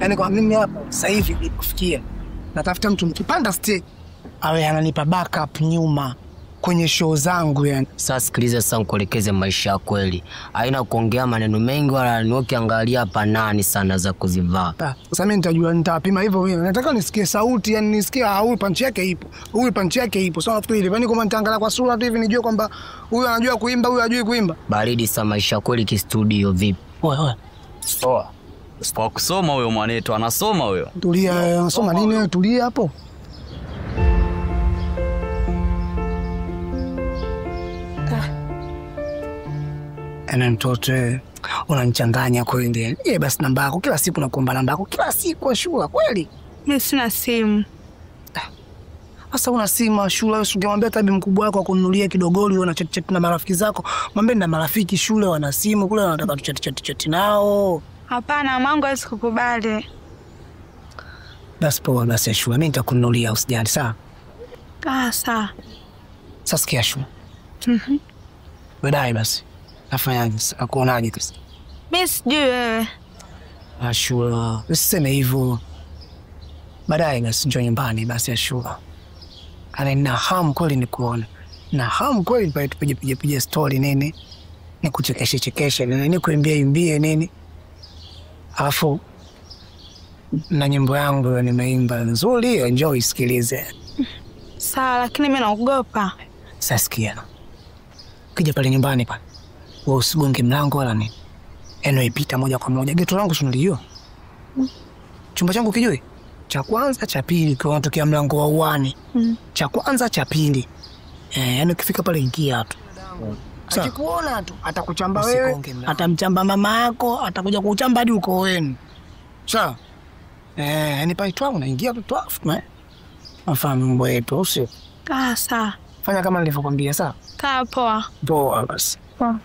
Yaani kwa mimi hapa sasa hivi nilipofikia natafuta mtu mkipanda stage awe ananipa backup nyuma kwenye show zangu yani. Sasa sikiliza sasa nikuelekeze maisha ya kweli. Haina kuongea maneno mengi wala nikiangalia hapa nani sana za kuzivaa. Sasa mimi nitajua nitapima hivyo mimi. Nataka nisikie sauti yani nisikie huyu punch yake ipo. Huyu punch yake ipo. Sasa nafikiri hivi. Yaani kama nitaangalia kwa sura tu hivi nijue kwamba huyu anajua kuimba, huyu hajui kuimba. Baridi sasa maisha ya kweli ki studio vipi? Oe. Poa. Kwa kusoma huyo mwanetu anasoma huyo. Tulia, anasoma nini wewe? Tulia hapo. Ana mtoto unanichanganya kweli. Basi namba yako kila siku nakuomba namba yako kila siku Ashura kweli. Mimi sina simu. Sasa una simu Ashura, usingemwambia tabi mkubwa wako akununulie kidogoli wewe na chat na marafiki zako. Mwambie na marafiki shule wana simu kule wanataka tuchat nao. Hapana, mangu hawezi kukubali. Basi poa basi Ashura, mimi nitakununulia usijali sawa? Sawa. Sasa sikia Ashura. Baadaye basi. Nafanyaje sasa? Akuonaje sasa? Mimi sijui wewe. Ashura, usiseme hivyo. Baadaye basi njoo nyumbani basi Ashura. Nina hamu kweli nikuone. Na hamu kweli pale tupige story nini. Nikuchekeshe nini, nikuimbie nini. Alafu na nyimbo yangu nimeimba nzuri, njoo isikilize. Sawa, lakini mimi naogopa. Sasa sikia. Kija pale nyumbani pale. Wewe usigonge mlango wala nini. Eno ipita moja kwa moja. Geto langu unalijua? Chumba changu kijui? Cha kwanza, cha pili, kwa unatokea mlango wa uani. Cha kwanza, cha pili. Yaani ukifika pale ingia tu. Akikuona tu atakuchamba wewe, atamchamba mama yako, atakuja kuchamba hadi uko wenu. Sawa? Yaani pale tu unaingia tu afu afahamu mambo yetu usio. Sawa. Fanya kama nilivyokuambia sawa? Poa. Poa basi. Poa.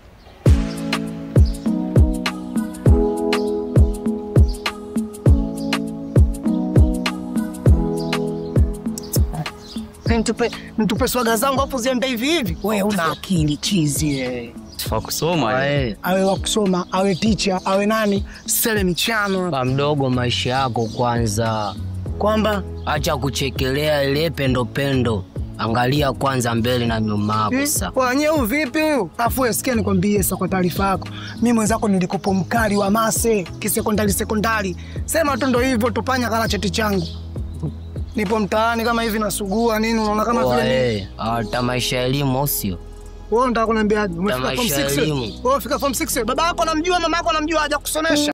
Nitupe swaga zangu hapo ziende hivi. Wewe una akili chizi. Kwa kusoma awe wa kusoma, awe teacher, awe nani, sele michano. Ba mdogo maisha yako kwanza. Kwamba acha kuchekelea ile pendo. Angalia kwanza mbele na nyuma hapo sasa. Wenyewe vipi huyu? Afu sikia nikwambie sasa kwa taarifa yako. Mimi mwenzako nilikopo mkali wa mase, sekondari. Sema tu ndio hivyo tupanya kala cheti changu. Nipo mtaani kama hivi nasugua nini unaona kama vile hata maisha elimu usio. Wewe unataka kuniambia umefika form 6? Wewe fika form 6. Baba yako anamjua, mama yako anamjua haja kusomesha.